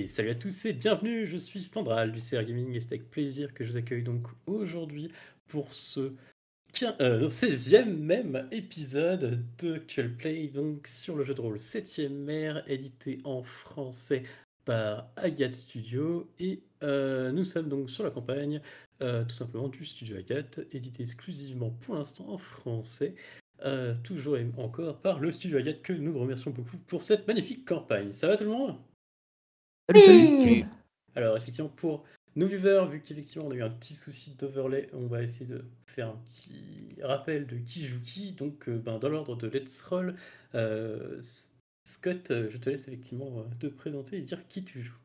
Et salut à tous et bienvenue, je suis Fandral du CR Gaming et c'est avec plaisir que je vous accueille donc aujourd'hui pour ce 16e même épisode de Actual Play, donc sur le jeu de rôle 7e ère, édité en français par Agathe Studio. Et nous sommes donc sur la campagne tout simplement du studio Agathe, édité exclusivement pour l'instant en français. Toujours et encore par le studio Agathe que nous remercions beaucoup pour cette magnifique campagne. Ça va tout le monde? Salut, salut. Oui. Alors effectivement pour nos viewers, vu qu'effectivement on a eu un petit souci d'overlay, on va essayer de faire un petit rappel de qui joue qui. Donc dans l'ordre de Let's Roll, Scott, je te laisse effectivement te présenter et dire qui tu joues.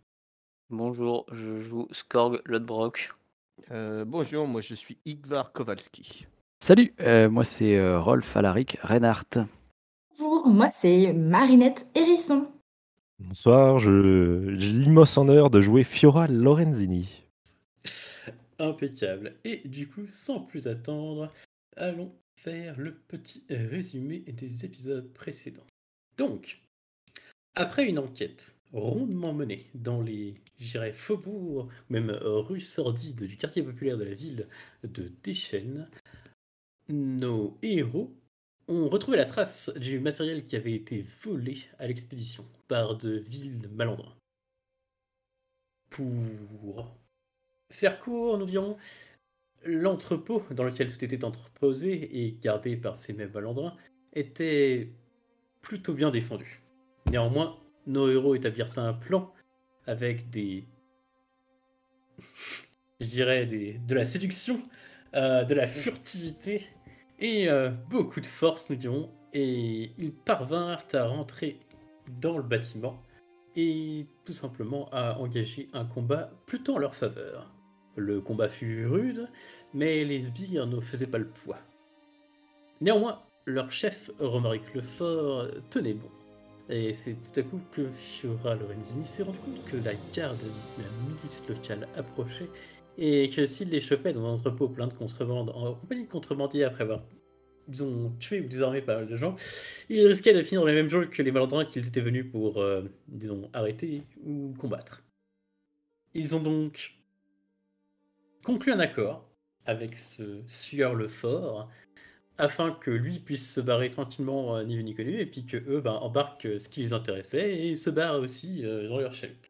Bonjour, je joue Skorg Lodbrok. Bonjour, moi je suis Igvar Kowalski. Salut, moi c'est Rolf Alaric Reinhardt. Bonjour, moi c'est Marinette Hérisson. Bonsoir, j'ai l'immense honneur de jouer Fiora Lorenzini. Impeccable. Et du coup, sans plus attendre, allons faire le petit résumé des épisodes précédents. Donc, après une enquête rondement menée dans les, je dirais, faubourgs, même rues sordides du quartier populaire de la ville de Deschênes, nos héros ont retrouvé la trace du matériel qui avait été volé à l'expédition par de vils malandrins. Pour faire court, nous dirons, l'entrepôt dans lequel tout était entreposé et gardé par ces mêmes malandrins était plutôt bien défendu. Néanmoins, nos héros établirent un plan avec je dirais, de la séduction, de la furtivité et beaucoup de force, nous dirons. Et ils parvinrent à rentrer dans le bâtiment et tout simplement à engager un combat plutôt en leur faveur. Le combat fut rude, mais les sbires ne faisaient pas le poids. Néanmoins, leur chef, Romaric Lefort, tenait bon. Et c'est tout à coup que Fiora Lorenzini s'est rendu compte que la garde de la milice locale approchait et que s'il les chopait dans un entrepôt plein de contrebande en compagnie de contrebandiers après avoir, disons, tué ou désarmé pas mal de gens, ils risquaient de finir dans les mêmes geôles que les malandrins qu'ils étaient venus pour, disons, arrêter ou combattre. Ils ont donc conclu un accord avec ce Sieur Lefort afin que lui puisse se barrer tranquillement ni vu ni connu, et puis que eux embarquent ce qui les intéressait et se barrent aussi dans leur chaloupe.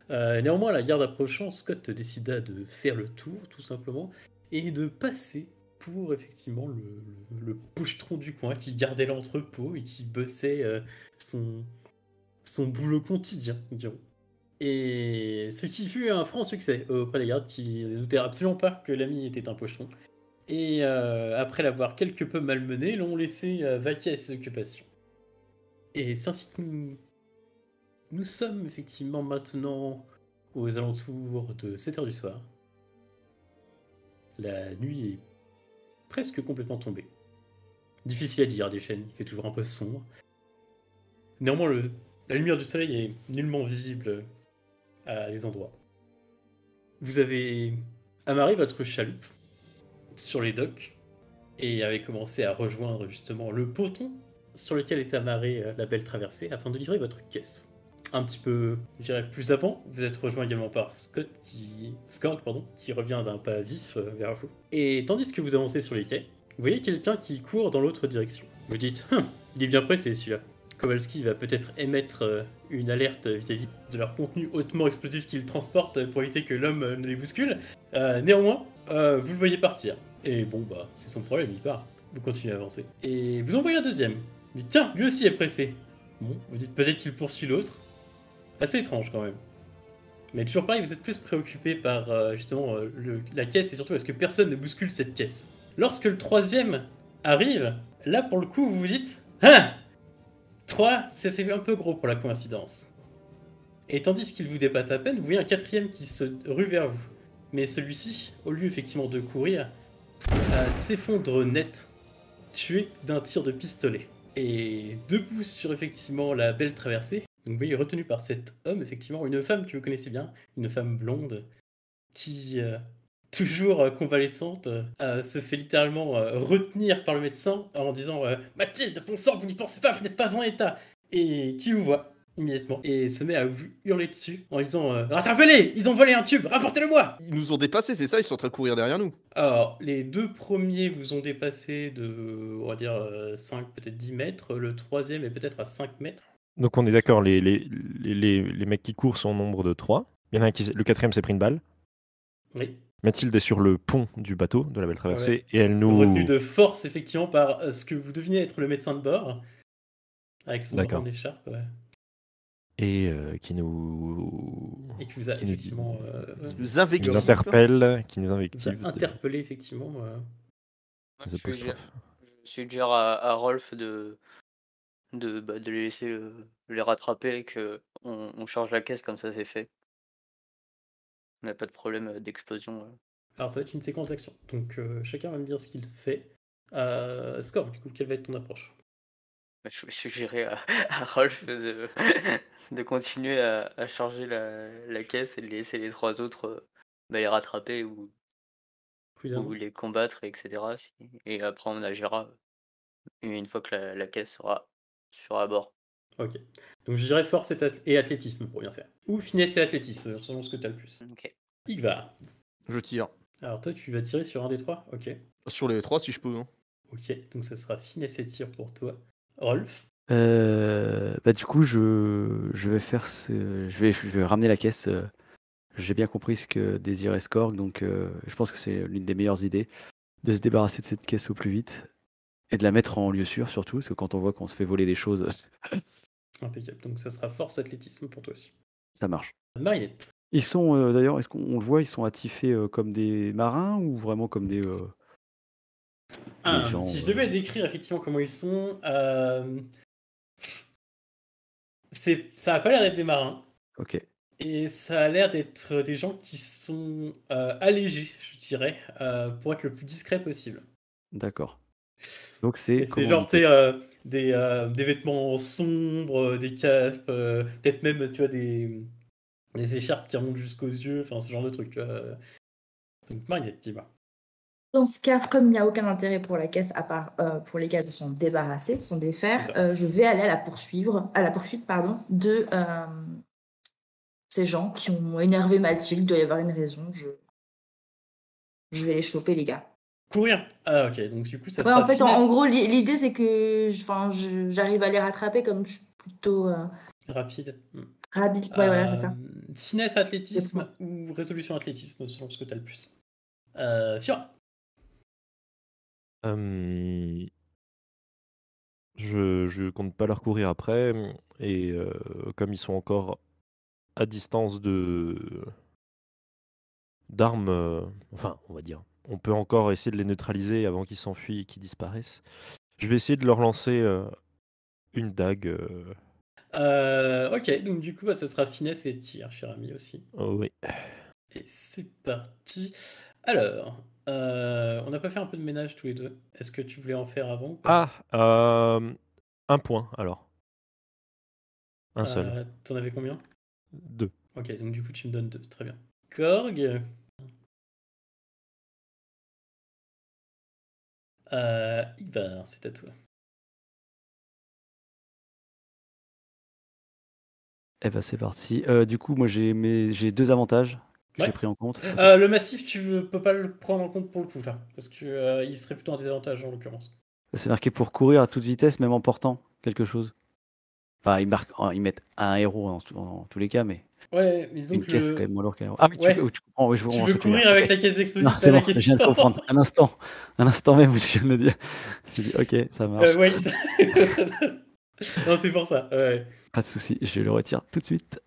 Néanmoins, la garde approchant, Scott décida de faire le tour, tout simplement, et de passer pour effectivement le pochetron du coin qui gardait l'entrepôt et qui bossait son boulot quotidien, dirons. Et ce qui fut un franc succès auprès des gardes qui ne doutaient absolument pas que l'ami était un pochetron. Et après l'avoir quelque peu malmené, l'ont laissé vaquer à ses occupations. Et c'est ainsi que nous sommes effectivement maintenant aux alentours de 7h du soir. La nuit est presque complètement tombée. Difficile à dire, des chaînes, il fait toujours un peu sombre. Néanmoins, la lumière du soleil est nullement visible à des endroits. Vous avez amarré votre chaloupe sur les docks et avez commencé à rejoindre justement le ponton sur lequel est amarrée la belle traversée afin de livrer votre caisse. Un petit peu, je dirais, plus avant, vous êtes rejoint également par Skorg, qui revient d'un pas vif vers vous. Et tandis que vous avancez sur les quais, vous voyez quelqu'un qui court dans l'autre direction. Vous dites, il est bien pressé celui-là. Kowalski va peut-être émettre une alerte vis-à-vis de leur contenu hautement explosif qu'ils transportent pour éviter que l'homme ne les bouscule. Néanmoins, vous le voyez partir. Et bon, c'est son problème, il part. Vous continuez à avancer. Et vous en voyez un deuxième. Mais tiens, lui aussi est pressé. Bon, vous dites peut-être qu'il poursuit l'autre. Assez étrange quand même. Mais toujours pareil, vous êtes plus préoccupé par justement la caisse et surtout est-ce que personne ne bouscule cette caisse. Lorsque le troisième arrive, là pour le coup vous vous dites « Ah ! 3, ça fait un peu gros pour la coïncidence. » Et tandis qu'il vous dépasse à peine, vous voyez un quatrième qui se rue vers vous. Mais celui-ci, au lieu effectivement de courir, s'effondre net, tué d'un tir de pistolet. Et debout sur effectivement la belle traversée, donc vous voyez retenu par cet homme, effectivement, une femme que vous connaissez bien, une femme blonde, qui, toujours convalescente, se fait littéralement retenir par le médecin en disant « Mathilde, bon sang, vous n'y pensez pas, vous n'êtes pas en état !» Et qui vous voit, immédiatement et se met à vous hurler dessus en disant rattrapez-les, ils ont volé un tube, rapportez-le-moi. Ils nous ont dépassés, c'est ça, ils sont en train de courir derrière nous. Alors, les 2 premiers vous ont dépassé de, on va dire, 5, peut-être 10 mètres. Le troisième est peut-être à 5 mètres. Donc on est d'accord, les mecs qui courent sont au nombre de 3. Il y en a un le quatrième s'est pris une balle. Oui. Mathilde est sur le pont du bateau de la belle traversée Ouais. et elle nous... Retenu de force, effectivement, par ce que vous devinez être le médecin de bord. Avec son D'accord. grande écharpe, ouais. Et qui nous... Et qui vous a Qui nous- effectivement Ils nous qui nous invectivent. interpelle, qui nous vous a invective interpellé, effectivement. des apostrophes. Je suggère à Rolf de les laisser les rattraper et on charge la caisse comme ça c'est fait. On n'a pas de problème d'explosion. Alors, ça va être une séquence d'action. Donc, chacun va me dire ce qu'il fait. Score, du coup, quelle va être ton approche? Je vais suggérer à Rolf de continuer à charger la caisse et de laisser les 3 autres les rattraper ou les combattre, etc. Et après on agira une fois que la caisse sera sur à bord. Ok. Donc, je dirais force et athlétisme pour bien faire. Ou finesse et athlétisme, selon ce que tu as le plus. Ok. Igvar. Je tire. Alors, toi, tu vas tirer sur un des 3. Ok. Sur les 3 si je peux. Hein. Ok, donc ça sera finesse et tir pour toi. Rolf. Du coup, je vais faire je vais ramener la caisse. J'ai bien compris ce que désirait Skorg, donc je pense que c'est l'une des meilleures idées de se débarrasser de cette caisse au plus vite et de la mettre en lieu sûr surtout, parce que quand on voit qu'on se fait voler des choses, Impeccable. Donc, ça sera force athlétisme pour toi aussi. ça marche. Marinette. Ils sont d'ailleurs, est-ce qu'on le voit, ils sont attifés comme des marins ou vraiment comme des gens, Si je devais décrire effectivement comment ils sont, ça a pas l'air d'être des marins. Ok. Et ça a l'air d'être des gens qui sont allégés, je dirais, pour être le plus discret possible. D'accord. Donc c'est Et c'est genre, tu sais, des vêtements sombres, des capes, peut-être même, tu vois, des écharpes qui remontent jusqu'aux yeux, enfin, ce genre de truc, tu vois. Donc, Marinette, dis-moi. Dans ce cas, comme il n'y a aucun intérêt pour la caisse, à part pour les gars de s'en débarrasser, de s'en défaire, C'est ça. je vais aller à la poursuite de ces gens qui ont énervé Mathilde. Il doit y avoir une raison. Je vais les choper, les gars. Courir. Ah, ok, donc du coup, ça Ouais, sera en fait, finesse en gros, l'idée, c'est que j'arrive à les rattraper comme je suis plutôt rapide. rapide. Ouais, voilà, c'est ça. Finesse athlétisme ou résolution athlétisme, selon ce que tu as le plus. Fiora. Je compte pas leur courir après, et comme ils sont encore à distance d'armes, enfin, on va dire, on peut encore essayer de les neutraliser avant qu'ils s'enfuient et qu'ils disparaissent. Je vais essayer de leur lancer une dague. Ok, donc du coup, ça sera finesse et tir, cher ami aussi. Oh, oui. Et c'est parti. Alors, on n'a pas fait un peu de ménage tous les deux. Est-ce que tu voulais en faire avant ou pas? Un point alors. Un seul. T'en avais combien? 2. Ok, donc du coup, tu me donnes 2. Très bien. Korg. Ivar, c'est à toi. Eh ben c'est parti. Du coup, moi j'ai 2 avantages que j'ai Ouais. pris en compte. Le massif, tu peux pas le prendre en compte pour le coup, là. Parce que il serait plutôt un désavantage en l'occurrence. C'est marqué pour courir à toute vitesse, même en portant quelque chose. Enfin, ils mettent un héros en tous les cas, mais Ouais, mais disons une que caisse c'est quand même moins lourd qu'un héros. Ah oui, Ouais. tu comprends, oui, je tu vois veux ce que tu veux courir dire. avec Ok. la caisse d'explosifs, Non, c'est la bon, je viens de question. comprendre. Un instant même, je viens de le dire. J'ai dit, ok, ça marche. Wait. Non, c'est pour ça. Ouais. Pas de souci, je le retire tout de suite.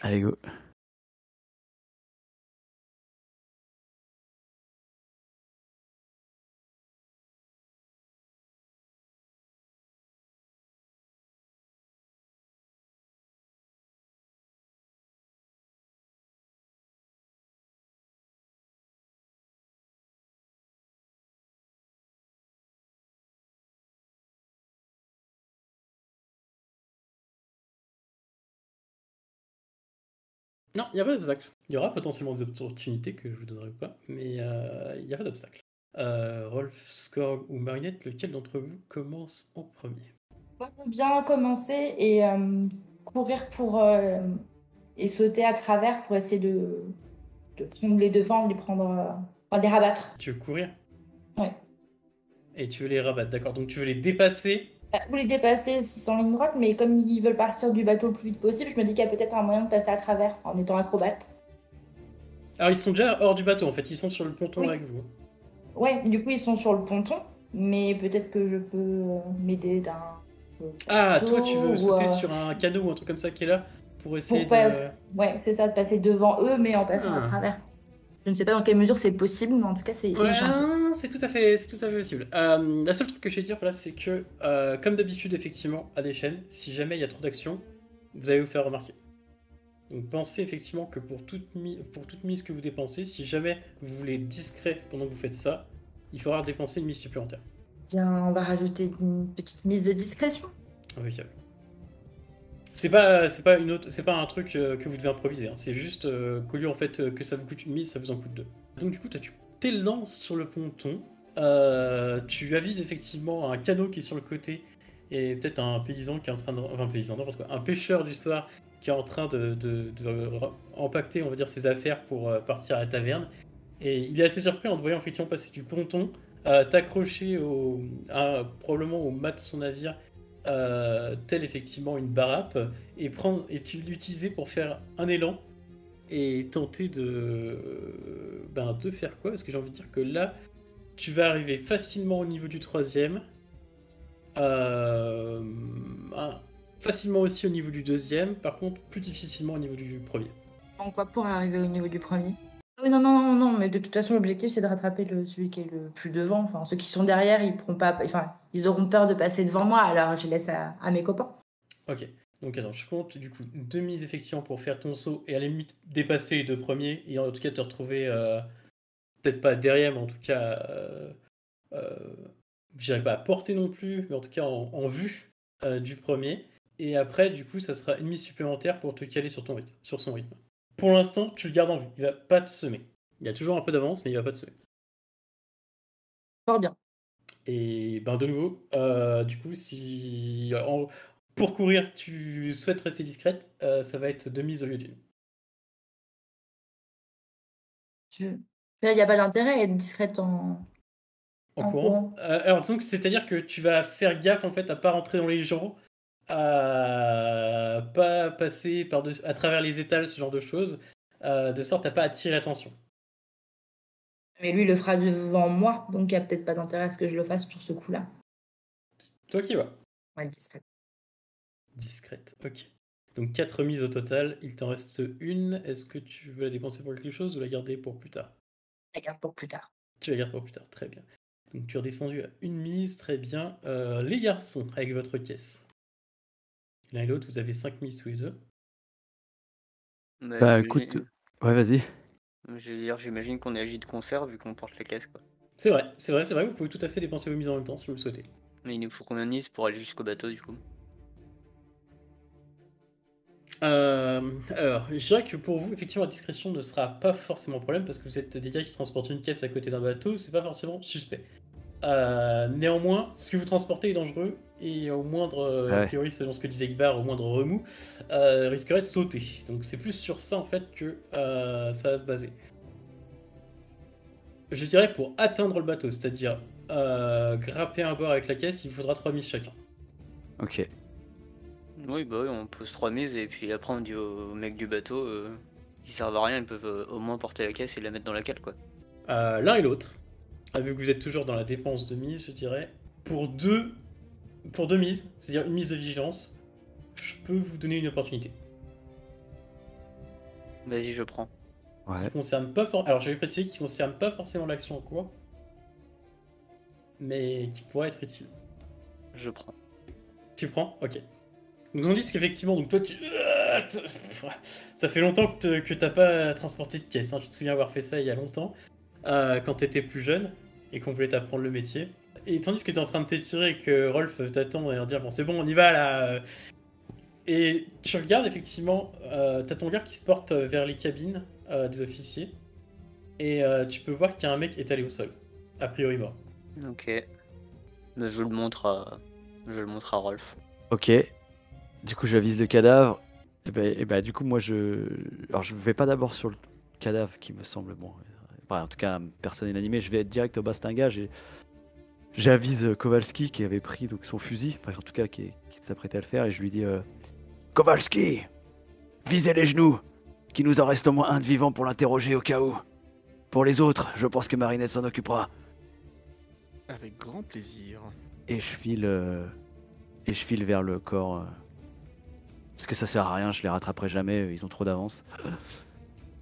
Allez, go. Non, il n'y a pas d'obstacle. Il y aura potentiellement des opportunités que je vous donnerai pas, mais il n'y a pas d'obstacle. Rolf, Skorg ou Marinette, lequel d'entre vous commence en premier? Moi, je veux bien commencer et courir pour et sauter à travers pour essayer de prendre les devants, de les prendre, enfin, les rabattre. Tu veux courir? Ouais. Et tu veux les rabattre, d'accord. Donc tu veux les dépasser. Vous les dépasser sans ligne droite, mais comme ils veulent partir du bateau le plus vite possible, je me dis qu'il y a peut-être un moyen de passer à travers en étant acrobate. Alors ils sont déjà hors du bateau en fait, ils sont sur le ponton Oui. avec vous. Ouais, du coup ils sont sur le ponton, mais peut-être que je peux m'aider d'un Ah, bateau toi tu veux sauter ou, sur un canot ou un truc comme ça qui est là pour essayer pour pas... de... Ouais, c'est ça, de passer devant eux, mais en passant à Ah. travers. Je ne sais pas dans quelle mesure c'est possible, mais en tout cas c'est Ouais, intelligent. non, c'est tout à fait possible. La seule truc que je vais dire, voilà, c'est que, comme d'habitude, effectivement, à des chaînes, si jamais il y a trop d'action, vous allez vous faire remarquer. Donc pensez effectivement que pour toute mise que vous dépensez, si jamais vous voulez être discret pendant que vous faites ça, il faudra dépenser une mise supplémentaire. Bien, on va rajouter une petite mise de discrétion. Impeccable. C'est pas un truc que vous devez improviser, hein. C'est juste qu'au lieu en fait que ça vous coûte une mise, ça vous en coûte deux. Donc du coup, tu t'élances sur le ponton, tu avises effectivement un canot qui est sur le côté et peut-être un paysan qui est en train de, enfin un paysan, n'importe quoi, un pêcheur du soir qui est en train de empaqueter, on va dire, ses affaires pour partir à la taverne. Et il est assez surpris en te voyant effectivement passer du ponton, t'accrocher probablement au mât de son navire, tel effectivement une barappe, et tu l'utiliser pour faire un élan et tenter de faire quoi? Parce que j'ai envie de dire que là, tu vas arriver facilement au niveau du troisième, facilement aussi au niveau du deuxième, par contre plus difficilement au niveau du premier. Donc quoi pour arriver au niveau du premier? Oui, non, mais de toute façon, l'objectif, c'est de rattraper celui qui est le plus devant. Enfin, ceux qui sont derrière, ils pourront pas... Enfin, ils auront peur de passer devant moi, alors je laisse à mes copains. Ok, donc attends, je compte du coup 2 mises effectivement pour faire ton saut et à la limite dépasser les deux premiers et en tout cas te retrouver, peut-être pas derrière, mais en tout cas, je dirais pas à portée non plus, mais en tout cas en vue du premier. Et après, du coup, ça sera une mise supplémentaire pour te caler sur son rythme. Pour l'instant, tu le gardes en vue, il va pas te semer. Il y a toujours un peu d'avance, mais il va pas te semer. Fort bien. Et de nouveau, du coup, si pour courir tu souhaites rester discrète, ça va être 2 mises au lieu d'une. Là, il n'y a pas d'intérêt à être discrète en courant. Alors, donc, c'est-à-dire que tu vas faire gaffe en fait à pas rentrer dans les gens, à pas passer à travers les étals, ce genre de choses, de sorte à pas attirer l'attention. Mais lui, il le fera devant moi, donc il n'y a peut-être pas d'intérêt à ce que je le fasse sur ce coup-là. Toi qui vois. Ouais, discrète. Discrète, ok. Donc 4 mises au total, il t'en reste une. Est-ce que tu veux la dépenser pour quelque chose ou la garder pour plus tard? La garde pour plus tard. Tu la gardes pour plus tard, très bien. Donc tu es redescendu à une mise, très bien. Les garçons, avec votre caisse. L'un et l'autre, vous avez 5 mises tous les deux. Bah écoute, ouais, vas-y. Je veux dire, j'imagine qu'on agit de concert vu qu'on porte la caisse, quoi. C'est vrai, vous pouvez tout à fait dépenser vos mises en même temps si vous le souhaitez. Mais il nous faut combien de mises pour aller jusqu'au bateau, du coup? Alors, je dirais que pour vous, effectivement, la discrétion ne sera pas forcément un problème parce que vous êtes des gars qui transportent une caisse à côté d'un bateau, c'est pas forcément suspect. Néanmoins, ce que vous transportez est dangereux et au moindre, a priori, selon ce que disait Igvar, au moindre remous, risquerait de sauter. Donc c'est plus sur ça en fait que ça va se baser. Je dirais pour atteindre le bateau, c'est-à-dire grapper un bord avec la caisse, il vous faudra 3 mises chacun. Ok. Oui, bah oui, on pose 3 mises et puis après on dit aux mecs du bateau, ils servent à rien, ils peuvent au moins porter la caisse et la mettre dans la cale, quoi. L'un et l'autre, vu que vous êtes toujours dans la dépense de mise, je dirais, pour deux mises, c'est-à-dire une mise de vigilance, je peux vous donner une opportunité. Vas-y, je prends. Ouais. Qui concerne pas alors je vais préciser qui concerne pas forcément l'action en cours, mais qui pourrait être utile. Je prends. Tu prends? Ok. Donc on dit qu'effectivement, donc toi ça fait longtemps que t'as pas transporté de caisse, hein. Tu te souviens avoir fait ça il y a longtemps, quand t'étais plus jeune et qu'on voulait t'apprendre le métier. Et tandis que t'es en train de t'étirer et que Rolf t'attend et dire bon c'est bon on y va là. Et tu regardes effectivement, t'as ton regard qui se porte vers les cabines des officiers et tu peux voir qu'il y a un mec étalé au sol, a priori mort. Ok. Bah, je le montre à Rolf. Ok. Du coup, j'avise le cadavre. Et ben, du coup, moi, alors, je vais pas d'abord sur le cadavre qui me semble bon. Enfin, en tout cas, personne inanimée. Je vais être direct au bastingage et j'avise Kowalski qui avait pris donc son fusil, enfin, en tout cas qui s'apprêtait à le faire, et je lui dis Kowalski, visez les genoux, qu'il nous en reste au moins un de vivant pour l'interroger au cas où. Pour les autres, je pense que Marinette s'en occupera. Avec grand plaisir. Et je file vers le corps. Parce que ça sert à rien, je les rattraperai jamais, ils ont trop d'avance.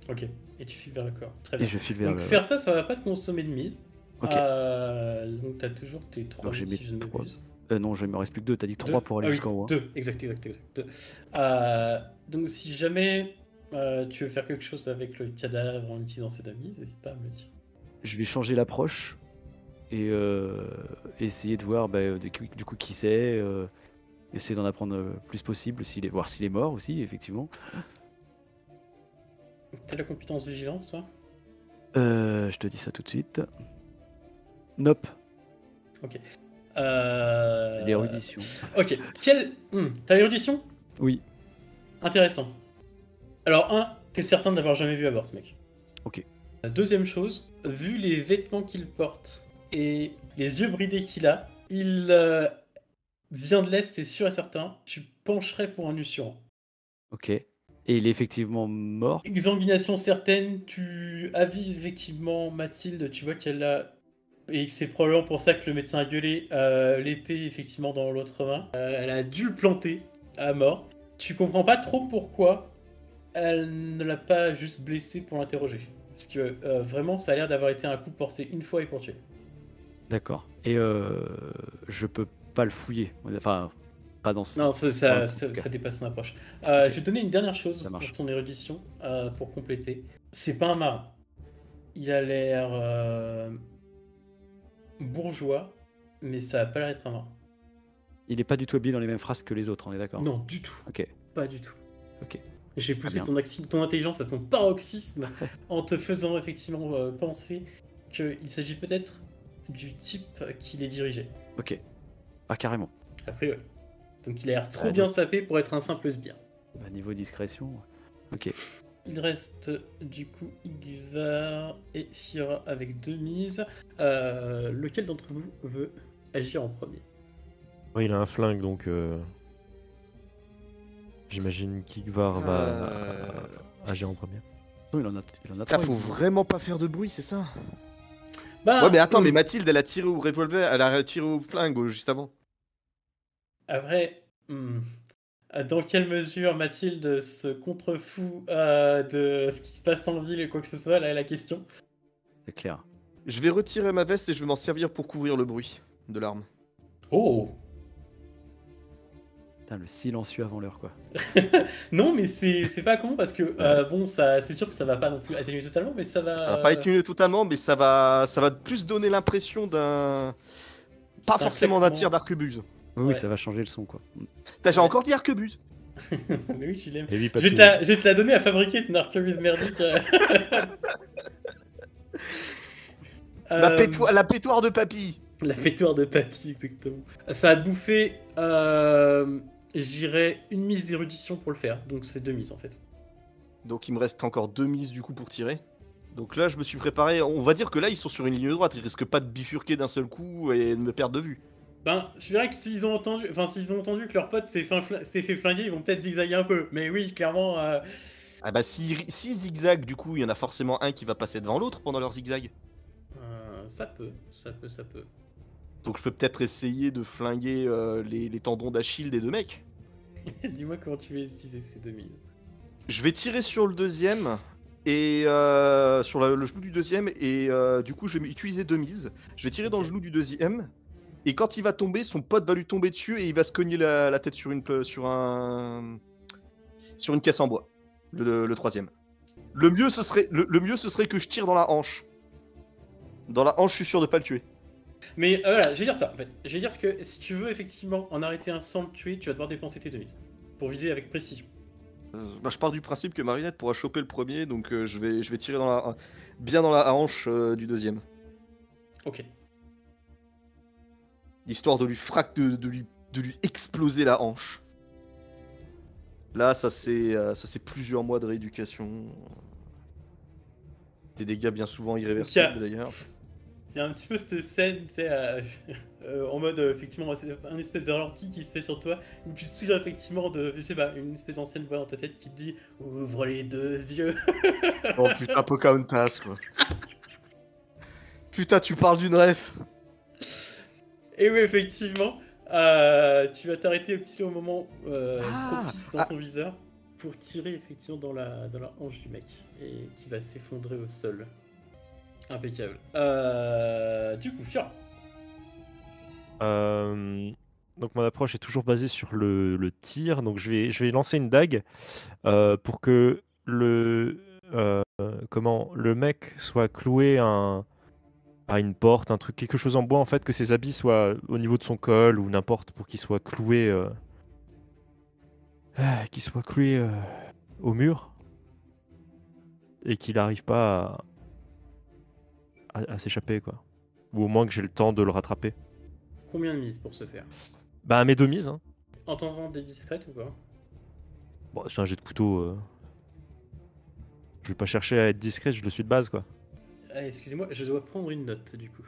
Ok, et tu files vers le corps. Très Et bien. je file vers Donc le. faire ça va pas te consommer de mise. Ok. Donc t'as toujours tes 3 Donc j'ai si mis je ne 3. m'abuse. Non, il me reste plus que 2, t'as dit 3 pour aller jusqu'en haut. 2, exact. 2. Donc si jamais tu veux faire quelque chose avec le cadavre en utilisant ces mises, n'hésite pas à me le dire. Je vais changer l'approche et essayer de voir du coup qui c'est, essayer d'en apprendre le plus possible, voir s'il est mort aussi, effectivement. T'as la compétence vigilance, toi? Je te dis ça tout de suite. Nope. Ok. L'érudition. Ok. T'as l'érudition? Oui. Intéressant. Alors, t'es certain de l'avoir jamais vu à bord, ce mec. Ok. Deuxième chose, vu les vêtements qu'il porte et les yeux bridés qu'il a, il vient de l'Est, c'est sûr et certain. Tu pencherais pour un ussurant. Ok. Et il est effectivement mort. Exsanguination certaine, tu avises effectivement Mathilde, tu vois qu'elle a... Et c'est probablement pour ça que le médecin a gueulé l'épée effectivement dans l'autre main. Elle a dû le planter à mort. Tu comprends pas trop pourquoi elle ne l'a pas juste blessé pour l'interroger. Parce que vraiment ça a l'air d'avoir été un coup porté une fois et pour tuer. D'accord. Et je peux pas le fouiller. Enfin, pas dans ce... Non, ça dépasse son approche. Je vais te donner une dernière chose pour ton érudition, pour compléter. C'est pas un marin. Il a l'air bourgeois, mais ça a pas l'air d'être un marin. Il est pas du tout habillé dans les mêmes phrases que les autres, on est d'accord? Non, du tout. Ok. Pas du tout. Ok. J'ai poussé ton intelligence à ton paroxysme en te faisant effectivement penser qu'il s'agit peut-être du type qui les dirigeait. Ok. Ah, carrément. Après, ouais. Donc il a l'air trop bien sapé pour être un simple sbire. Bah, niveau discrétion, ok. Il reste du coup Igvar et Fira avec 2 mises. Lequel d'entre vous veut agir en premier? Ouais, il a un flingue, donc j'imagine qu'Igvar va agir en premier. Non, il en a Là, 3. faut vraiment pas faire de bruit, c'est ça? Bah, ouais, mais attends, mais Mathilde, elle a tiré au revolver, elle a tiré au flingue juste avant. Après, dans quelle mesure Mathilde se contrefout de ce qui se passe en ville et quoi que ce soit, là est la question. C'est clair. Je vais retirer ma veste et je vais m'en servir pour couvrir le bruit de l'arme. Oh! Putain, le silencieux avant l'heure, quoi. Non, mais c'est pas con parce que, bon, c'est sûr que ça va pas non plus atténuer totalement, mais ça va... Ça va pas atténuer totalement, mais ça va plus donner l'impression d'un... Pas forcément d'un tir d'arquebuse. Oui, ça va changer le son, quoi. J'ai encore dit arquebuse. Mais oui, je l'aime. Et oui, je vais te la donner à fabriquer, ton arquebuse merdique. La pétoire de papy. La pétoire de papy, exactement. Ça a bouffé, j'irais une mise d'érudition pour le faire, donc c'est 2 mises en fait. Donc il me reste encore 2 mises du coup pour tirer. Donc là je me suis préparé, on va dire que là ils sont sur une ligne droite, ils risquent pas de bifurquer d'un seul coup et de me perdre de vue. Ben, je dirais que s'ils ont entendu que leur pote s'est fait flinguer, ils vont peut-être zigzaguer un peu, mais oui, clairement... Ah bah si zigzag, du coup il y en a forcément un qui va passer devant l'autre pendant leur zigzag. Ça peut. Donc je peux peut-être essayer de flinguer les tendons d'Achille des 2 mecs. Dis-moi comment tu vas utiliser ces 2 mises. Je vais tirer sur le deuxième et sur le genou du deuxième et du coup je vais utiliser 2 mises. Je vais tirer dans le genou du deuxième et quand il va tomber, son pote va lui tomber dessus et il va se cogner la tête sur une caisse en bois. Le troisième. Le mieux ce serait que je tire dans la hanche. Dans la hanche, je suis sûr de pas le tuer. Mais voilà, je vais dire ça en fait. Je vais dire que si tu veux effectivement en arrêter un sans le tuer, tu vas devoir dépenser tes 2 mises pour viser avec précision. Je pars du principe que Marinette pourra choper le premier, donc je vais tirer bien dans la hanche du deuxième. Ok. Histoire de lui de lui exploser la hanche. Là, ça c'est plusieurs mois de rééducation. Des dégâts bien souvent irréversibles d'ailleurs. Il y a un petit peu cette scène, tu sais, en mode, effectivement, c'est un espèce de ralenti qui se fait sur toi, où tu te souviens effectivement de, je sais pas, une espèce d'ancienne voix dans ta tête qui te dit « Ouvre les deux yeux !» Oh putain, Pocahontas, quoi. Putain, tu parles d'une ref. Et oui, effectivement, tu vas t'arrêter pile au moment propice dans ton viseur pour tirer effectivement dans la hanche du mec, et qui va s'effondrer au sol. Impeccable. Du coup, Fiora. Donc mon approche est toujours basée sur le tir. Donc je vais lancer une dague pour que le mec soit cloué à une porte, un truc, quelque chose en bois en fait, que ses habits soient au niveau de son col ou n'importe, pour qu'il soit cloué, au mur et qu'il n'arrive pas à s'échapper, quoi. Ou au moins que j'ai le temps de le rattraper. Combien de mises pour ce faire? Bah mes 2 mises. Hein. En tentant des discrètes ou pas? Bon, c'est un jet de couteau. Je vais pas chercher à être discret, je le suis de base, quoi. Ah, excusez-moi, je dois prendre une note du coup.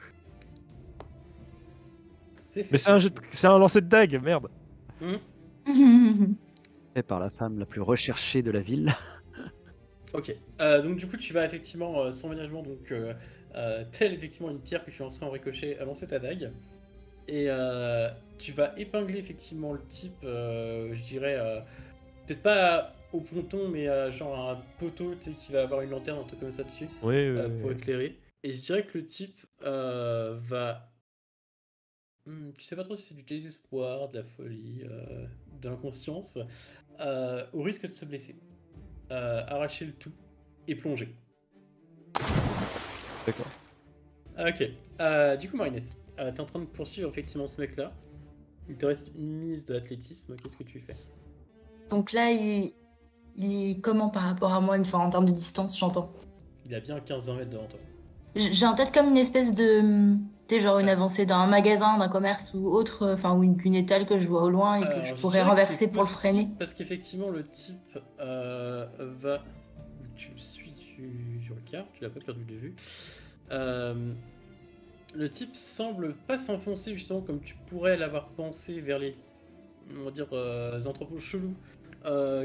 Mais c'est un lancer de dague, merde. Fait par la femme la plus recherchée de la ville. Ok, donc du coup tu vas effectivement sans ménagement, donc tel effectivement une pierre que tu lancerais en ricochet, à lancer ta dague. Et tu vas épingler effectivement le type, je dirais, peut-être pas au ponton, mais genre un poteau, tu sais, qui va avoir une lanterne, un truc comme ça dessus, Oui. pour éclairer. Et je dirais que le type va... tu sais pas trop si c'est du désespoir, de la folie, de l'inconscience, au risque de se blesser. Arracher le tout et plonger. D'accord. Ok. Du coup, Marinette, t'es en train de poursuivre effectivement ce mec-là. Il te reste une mise d'athlétisme. Qu'est-ce que tu fais? Donc là, il est comment par rapport à moi, enfin, en termes de distance, j'entends. Il a bien 15-20 mètres devant toi. J'ai en tête comme une espèce de... Tu sais, genre une avancée d'un magasin, d'un commerce ou autre, enfin, ou une étale que je vois au loin et que je pourrais dirais que renverser c'est pour le possible, freiner. parce qu'effectivement, le type va... Tu le suis, tu regardes, tu l'as pas perdu de vue. Le type semble pas s'enfoncer justement comme tu pourrais l'avoir pensé vers les, on va dire, entrepôts chelous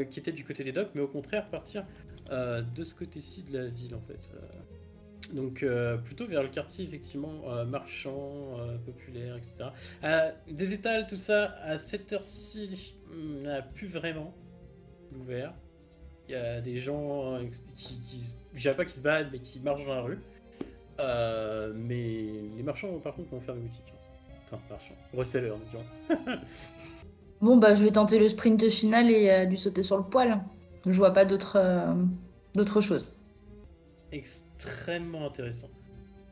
qui étaient du côté des docks, mais au contraire partir de ce côté-ci de la ville en fait. Donc plutôt vers le quartier effectivement marchand, populaire, etc. Des étals, tout ça, à cette heure-ci, plus vraiment ouvert. Il y a des gens je dirais pas qui se baladent, mais qui marchent dans la rue. Mais les marchands, par contre, vont faire des boutiques. Enfin, marchands. Resellers, disons. Bon, bah, je vais tenter le sprint final et lui sauter sur le poil. Je vois pas d'autre chose. Extrêmement intéressant.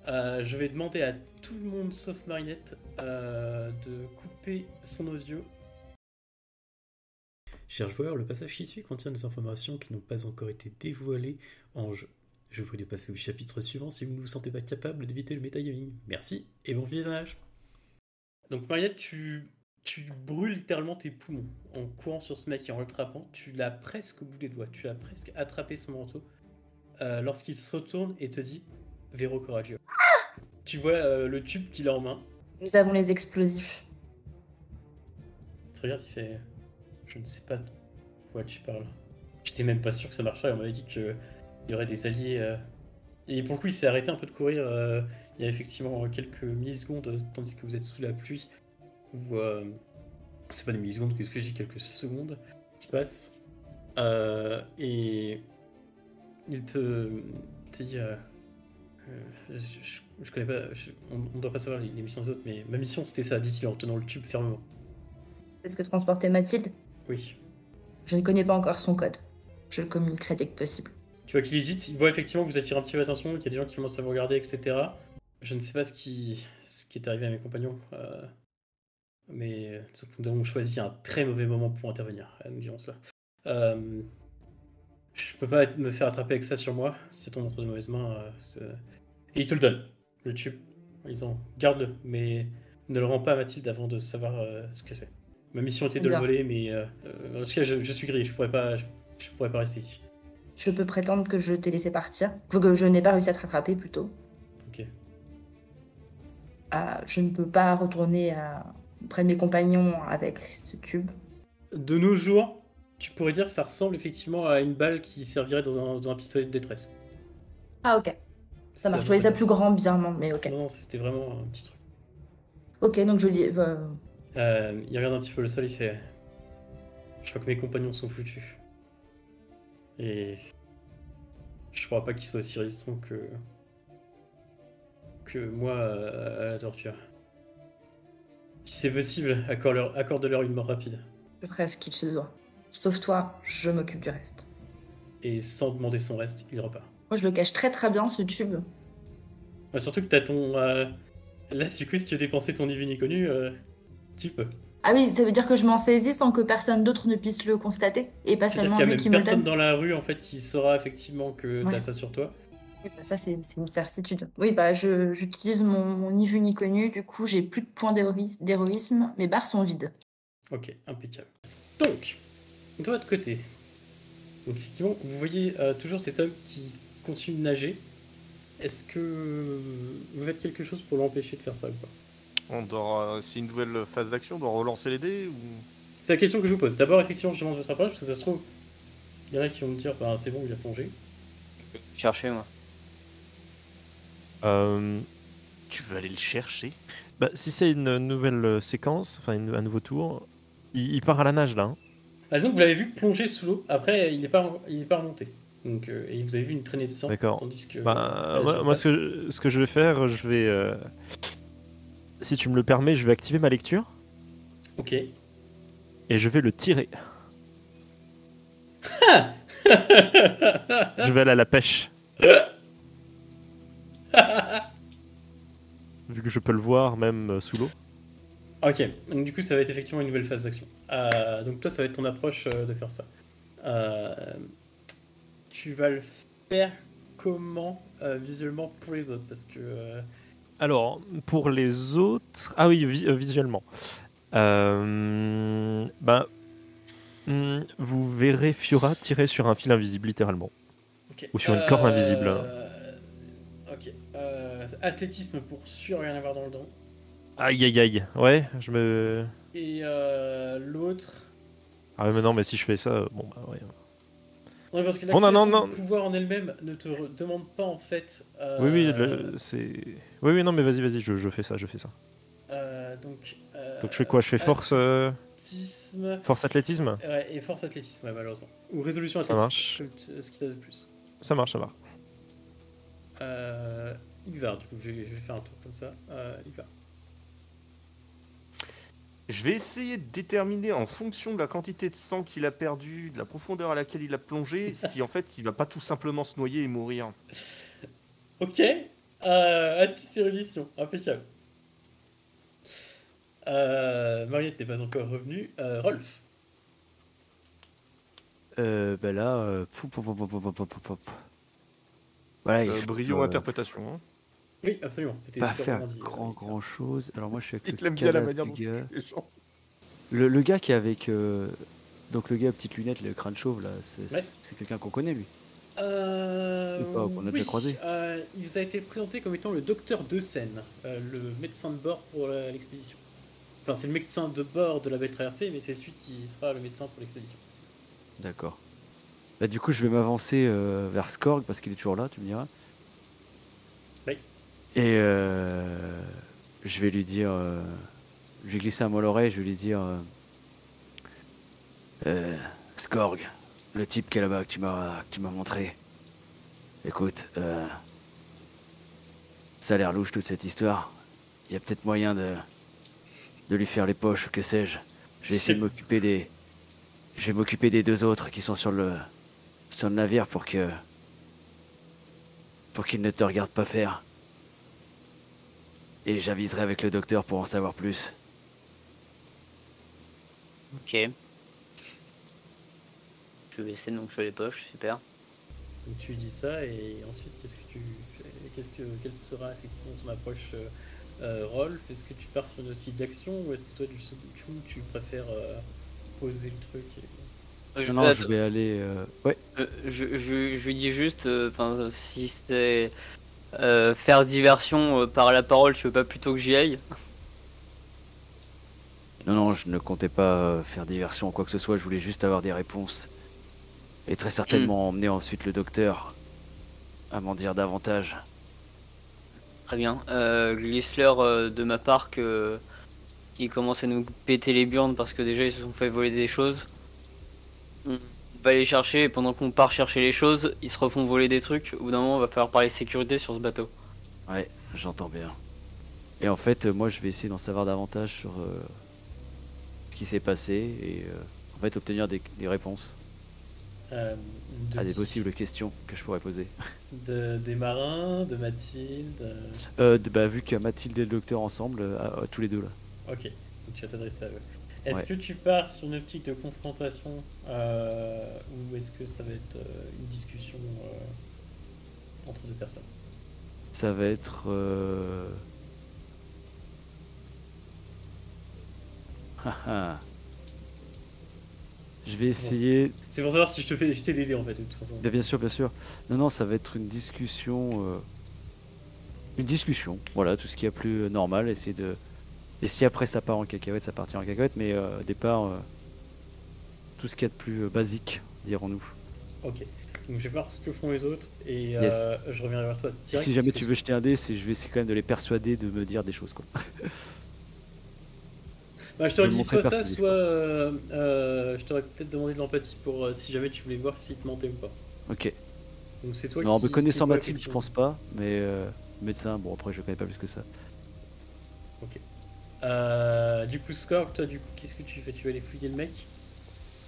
Je vais demander à tout le monde, sauf Marinette, de couper son audio. Chers joueurs, le passage qui suit contient des informations qui n'ont pas encore été dévoilées en jeu. Je vous prie de passer au chapitre suivant si vous ne vous sentez pas capable d'éviter le metagaming. Merci et bon visionnage. Donc Marinette, tu brûles littéralement tes poumons en courant sur ce mec et en le trappant. Tu l'as presque au bout des doigts, tu as presque attrapé son manteau. Lorsqu'il se retourne et te dit « Vero Coraggio ». Tu vois le tube qu'il a en main. Nous avons les explosifs. Il te regarde, il fait « Je ne sais pas de quoi tu parles. J'étais même pas sûr que ça marcherait, on m'avait dit qu'il y aurait des alliés... Et pour le coup, il s'est arrêté un peu de courir il y a effectivement quelques millisecondes, tandis que vous êtes sous la pluie. Ou c'est pas des millisecondes, qu'est-ce que je dis, quelques secondes qui passent. Et il te dit je connais pas, on ne doit pas savoir les missions des autres, mais ma mission c'était ça, dit-il en tenant le tube fermement. Est-ce que transporter Mathilde? Oui. Je ne connais pas encore son code. Je le communiquerai dès que possible. Tu vois qu'il hésite, il voit effectivement que vous attirez un petit peu l'attention, qu'il y a des gens qui commencent à vous regarder, etc. Je ne sais pas ce qui est arrivé à mes compagnons, mais nous avons choisi un très mauvais moment pour intervenir, nous dirons cela. Je peux pas me faire attraper avec ça sur moi, si ça tombe entre de mauvaises mains. Et il te le donne, le tube, en disant garde-le, mais ne le rends pas à Mathilde avant de savoir ce que c'est. Ma mission était de le voler, mais en tout cas, je suis gris, je pourrais pas rester ici. Je peux prétendre que je t'ai laissé partir, que je n'ai pas réussi à te rattraper plutôt. Ok. Je ne peux pas retourner auprès de mes compagnons avec ce tube. De nos jours, tu pourrais dire que ça ressemble effectivement à une balle qui servirait dans un pistolet de détresse. Ah ok, ça marche. Je voyais ça plus grand, bizarrement, mais ok. Non, c'était vraiment un petit truc. Ok, donc je lis... Il regarde un petit peu le sol, il fait... Je crois que mes compagnons sont foutus. Et... Je crois pas qu'ils soient aussi résistants que moi à la torture. Si c'est possible, accorde-leur une mort rapide. Je ferai ce qu'il se doit. Sauf toi, je m'occupe du reste. Et sans demander son reste, il repart. Moi, je le cache très très bien, ce tube. Ouais, surtout que t'as ton... Là, du coup, si tu veux dépenser ton ni connu, tu peux. Ah oui, ça veut dire que je m'en saisis sans que personne d'autre ne puisse le constater, et pas C'est-à-dire seulement qu'il y a lui même qui me le personne donne. dans la rue, en fait, qui saura effectivement que Ouais. t'as ça sur toi. Oui, bah ça, c'est une certitude. Oui, bah j'utilise mon ni vu ni connu, du coup, j'ai plus de points d'héroïsme, mes barres sont vides. Ok, impeccable. Donc, de votre côté, donc effectivement, vous voyez toujours cet homme qui continue de nager. Est-ce que vous faites quelque chose pour l'empêcher de faire ça ou pas? On doit, c'est une nouvelle phase d'action, on doit relancer les dés ou... C'est la question que je vous pose. D'abord, effectivement, je demande votre approche, parce que ça se trouve, il y en a qui vont me dire, bah c'est bon, il a plongé. Chercher, moi. Tu veux aller le chercher? Bah, si c'est une nouvelle séquence, enfin un nouveau tour, il part à la nage là. Hein. Par exemple, vous l'avez vu plonger sous l'eau, après il n'est pas remonté. Donc, et vous avez vu une traînée de sang. D'accord. Tandis que, Bah, moi ce que je vais faire, je vais... si tu me le permets, je vais activer ma lecture. Ok. Et je vais le tirer. Je vais aller à la pêche. Vu que je peux le voir même sous l'eau. Ok, donc du coup ça va être effectivement une nouvelle phase d'action. Donc toi ça va être ton approche de faire ça. Tu vas le faire comment visuellement pour les autres? Parce que... Alors, pour les autres... Ah oui, visuellement. Vous verrez Fiora tirer sur un fil invisible, littéralement. Okay. Ou sur une corde invisible. Ok. Athlétisme pour sûr, rien à voir dans le don. Aïe aïe aïe. Ouais, je me... Et l'autre... Ah ouais, mais non, mais si je fais ça, bon bah ouais. Non, parce que non. le pouvoir en elle-même ne te demande pas en fait... Oui, c'est... Oui, non, mais vas-y, je fais ça. Donc je fais quoi? Je fais force... Athlétisme... Force athlétisme? Ouais, et force athlétisme, ouais, malheureusement. Ou résolution Ça athlétisme. marche. Ce qui t'a de plus. Ça marche. Igvar, du coup, je vais faire un tour comme ça. Igvar. Je vais essayer de déterminer en fonction de la quantité de sang qu'il a perdu, de la profondeur à laquelle il a plongé, si en fait il va pas tout simplement se noyer et mourir. Ok. Astuce et rémission, impeccable. Mariette n'est pas encore revenue. Rolf. Bah là, voilà, Brio interprétation. Hein. Oui, absolument. C'était pas super faire bien dit, grand chose. Alors moi je suis avec Il le l'aime bien la cadavre manière du dont tu gars. tues les gens. Le gars qui est avec donc le gars à petites lunettes, le crâne chauve là, c'est Ouais. quelqu'un qu'on connaît lui. Ou pas, qu'on a Oui, déjà croisé. il vous a été présenté comme étant le docteur De Seine, le médecin de bord pour l'expédition. Enfin, c'est le médecin de bord de la belle traversée, mais c'est celui qui sera le médecin pour l'expédition. D'accord. Bah du coup je vais m'avancer vers Skorg parce qu'il est toujours là, tu me diras. Oui. Et je vais lui dire, je vais glisser un mot à l'oreille, je vais lui dire, Skorg, le type qui est là-bas que tu m'as montré. Écoute, ça a l'air louche toute cette histoire. Il y a peut-être moyen de lui faire les poches, que sais-je. Je vais essayer de m'occuper des... Je vais m'occuper des deux autres qui sont sur le navire pour qu'ils ne te regardent pas faire. Et j'aviserai avec le docteur pour en savoir plus. Ok. Je vais essayer donc je fais les poches, super. Donc tu dis ça, et ensuite, qu'est-ce que tu fais? Quelle sera effectivement ton approche Rolf, est-ce que tu pars sur une autre file d'action ou est-ce que toi, du coup, tu préfères poser le truc Non, je vais aller. Ouais. Je lui dis juste, si c'est faire diversion par la parole, tu veux pas plutôt que j'y aille? Non, je ne comptais pas faire diversion ou quoi que ce soit, je voulais juste avoir des réponses. Et très certainement emmener ensuite le docteur à m'en dire davantage. Très bien. Glissler, de ma part, il commence à nous péter les burnes parce que déjà ils se sont fait voler des choses. On va les chercher et pendant qu'on part chercher les choses, ils se refont voler des trucs. Au bout d'un moment, on va falloir parler sécurité sur ce bateau. Ouais, j'entends bien. Et en fait, moi je vais essayer d'en savoir davantage sur ce qui s'est passé et en fait obtenir des réponses à des possibles questions que je pourrais poser. Des marins, de Mathilde Vu qu'il y a Mathilde et le docteur ensemble, à tous les deux là. Ok, donc tu vas t'adresser à eux. Est-ce Ouais. que tu pars sur une optique de confrontation ou est-ce que ça va être une discussion entre deux personnes? Ça va être. Je vais essayer. C'est pour savoir si je t'ai l'aider en fait, tout simplement. Bien sûr, bien sûr. Non, ça va être une discussion. Une discussion, voilà, tout ce qui est plus normal. Essayer de. Et si après ça part en cacahuète, ça partira en cacahuète, mais au départ, tout ce qu'il y a de plus basique, dirons-nous. Ok, donc je vais voir ce que font les autres et Yes. je reviendrai vers toi direct. Si jamais tu veux jeter un dé, je vais essayer quand même de les persuader de me dire des choses, quoi. Bah, je t'aurais Je dit montrerai soit ça, persuasif, soit je t'aurais peut-être demandé de l'empathie pour si jamais tu voulais voir s'il te mentait ou pas. Ok. Donc c'est toi Non, qui. me connaissant vois Mathilde, je pense pas, mais médecin, bon après je connais pas plus que ça. Ok. Du coup, Scorp, toi, du coup, qu'est-ce que tu fais? Tu vas aller fouiller le mec?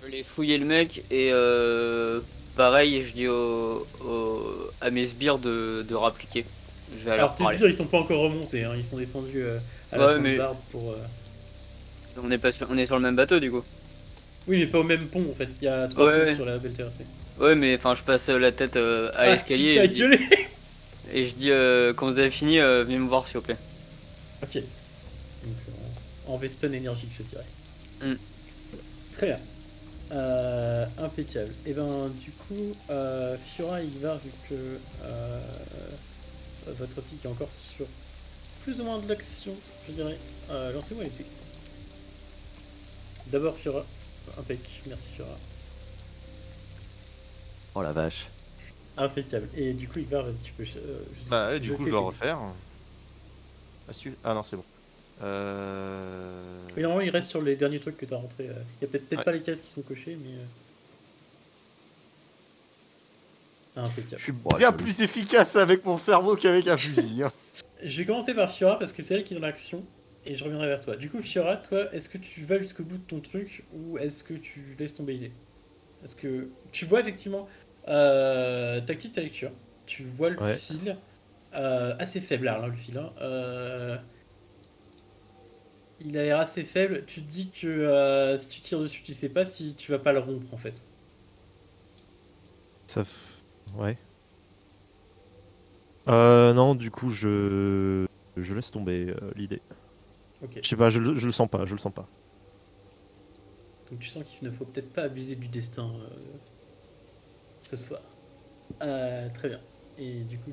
Je vais aller fouiller le mec et pareil, je dis à mes sbires de rappliquer. Je vais Alors leur tes parler. sbires, ils sont pas encore remontés, hein. Ils sont descendus à la Ouais, mais Sainte-Barbe pour. on est sur le même bateau du coup. Oui, mais pas au même pont en fait. Il y a 3 ponts Ouais, sur la belle traversée. ouais, mais enfin, je passe la tête à Ah, l'escalier qui et t'a je dis, gueulé? quand vous avez fini, venez me voir s'il vous plaît. Ok. Donc en Weston énergique, je dirais. Mm. Très bien. Impeccable. Et ben du coup, Fiora, il va vu que votre optique est encore sur plus ou moins de l'action, je dirais. Lancez-moi l'été. D'abord Fiora. Impec. Merci Fiora. Oh la vache. Impeccable. Et du coup, Igvar, vas-y, tu peux. Bah, du coup, je dois tes- refaire. Ah non, c'est bon. Oui, normalement, il reste sur les derniers trucs que tu as rentrés. Il y a peut-être Ouais. pas les cases qui sont cochées, mais. Impeccable. Je suis Ouais, bien joli. plus efficace avec mon cerveau qu'avec un fusil. Hein. Je vais commencer par Fiora parce que c'est elle qui est dans l'action et je reviendrai vers toi. Du coup, Fiora, toi, est-ce que tu vas jusqu'au bout de ton truc ou est-ce que tu laisses tomber l'idée? Est-ce que tu vois effectivement, t'actives ta lecture, tu vois le Ouais. fil, assez faible là, le fil. Hein. Il a l'air assez faible. Tu te dis que si tu tires dessus, tu sais pas si tu vas pas le rompre en fait. Ouais. Non, du coup, je laisse tomber l'idée. Ok. Je sais pas, je le sens pas, je le sens pas. Donc tu sens qu'il ne faut peut-être pas abuser du destin ce soir. Très bien. Et du coup,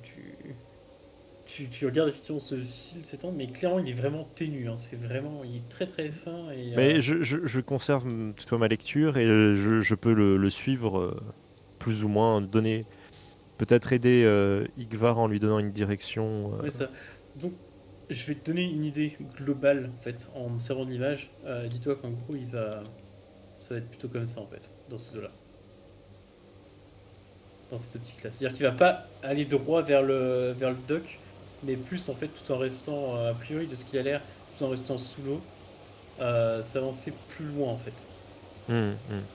tu regardes effectivement ce fil s'étendre, mais clairement, il est vraiment ténu. Hein. C'est vraiment, il est très très fin. Et, Mais je conserve toutefois ma lecture et je peux le suivre plus ou moins, donner, peut-être aider Igvar en lui donnant une direction. ouais, ça. Donc, je vais te donner une idée globale en fait, en me servant de l'image. Dis-toi qu'en gros, ça va être plutôt comme ça en fait, dans ce zoo-là. Dans cette optique-là. C'est-à-dire qu'il va pas aller droit vers le dock, mais plus en fait tout en restant, a priori de ce qu'il a l'air, tout en restant sous l'eau, s'avancer plus loin en fait.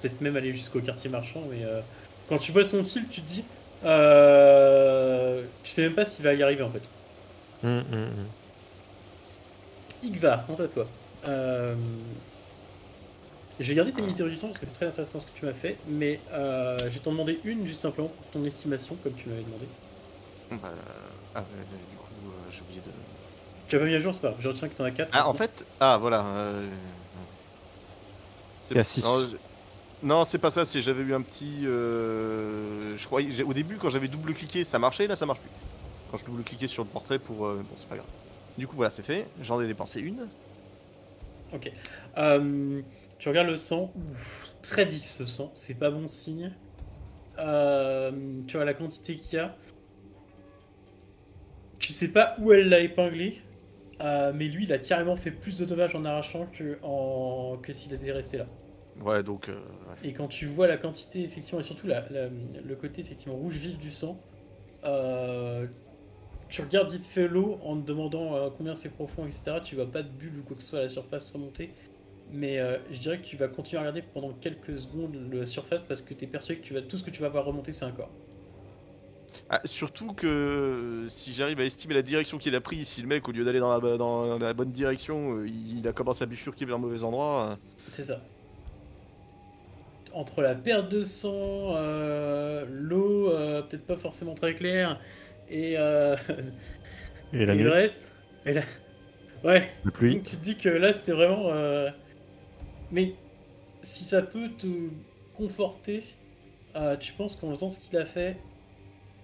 Peut-être même aller jusqu'au quartier marchand, mais quand tu vois son fil, tu te dis, tu sais même pas s'il va y arriver en fait. Igvar, quant à toi. J'ai gardé tes unités d'érudition parce que c'est très intéressant ce que tu m'as fait, mais je vais t'en demander une juste simplement pour ton estimation, comme tu m'avais demandé. Du coup, j'ai oublié de. Tu as pas mis à jour, c'est pas grave. Je retiens que t'en as 4. Ah, en fait, ah voilà. T'es à 6. Non, c'est pas ça, c'est j'avais eu un petit. Je croyais. Au début, quand j'avais double-cliqué, ça marchait, là ça marche plus. Quand je double-cliquais sur le portrait pour. Bon, c'est pas grave. Du coup, voilà, c'est fait. J'en ai dépensé une. Ok. Tu regardes le sang. Ouf, très vif ce sang, c'est pas bon signe. Tu vois la quantité qu'il y a. Tu sais pas où elle l'a épinglé, mais lui, il a carrément fait plus de dommages en arrachant que s'il était resté là. Ouais, donc. Ouais. Et quand tu vois la quantité, effectivement, et surtout le côté effectivement rouge vif du sang, tu regardes vite fait l'eau en te demandant combien c'est profond, etc. Tu vois pas de bulle ou quoi que ce soit à la surface remonter. Mais je dirais que tu vas continuer à regarder pendant quelques secondes la surface parce que tu es persuadé que tout ce que tu vas voir remonter, c'est un corps. Ah, surtout que si j'arrive à estimer la direction qu'il a pris, si le mec, au lieu d'aller dans la bonne direction, il a commencé à bifurquer vers le mauvais endroit. C'est ça. Entre la perte de sang, l'eau, peut-être pas forcément très claire, et la nuit. le reste. Ouais. La pluie. Donc tu te dis que là c'était vraiment. Mais si ça peut te conforter, tu penses qu'en faisant ce qu'il a fait,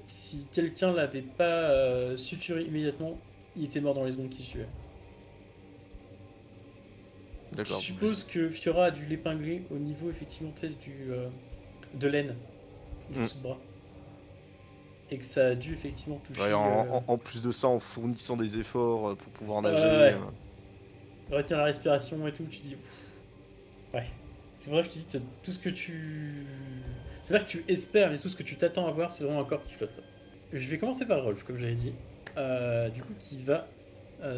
si quelqu'un l'avait pas suturé immédiatement, il était mort dans les secondes qui suivaient. Je suppose que Fiora a dû l'épingler au niveau effectivement de l'aine du sous-bras. Et que ça a dû effectivement toucher... Ouais, en plus de ça, en fournissant des efforts pour pouvoir nager. Retenir la respiration et tout, tu dis... Ouais. C'est vrai que je te dis, tout ce que tu... C'est vrai que tu espères, mais tout ce que tu t'attends à voir, c'est vraiment un corps qui flotte là. Je vais commencer par Rolf, comme j'avais dit. Du coup, qui va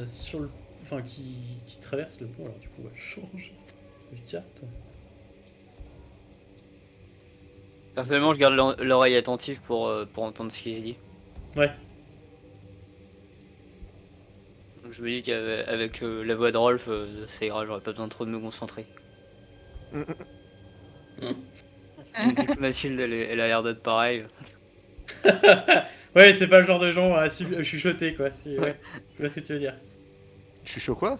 sur le... Enfin, qui traverse le pont, alors du coup, on va changer de carte. Personnellement, je garde l'oreille attentive pour entendre ce qu'il se dit. Ouais. Donc, je me dis qu'avec la voix de Rolf, ça ira, j'aurais pas besoin trop de me concentrer. Mathilde, elle a l'air d'être pareille. Ouais, c'est pas le genre de gens à chuchoter, quoi. Ouais, je vois ce que tu veux dire. Chuchot quoi?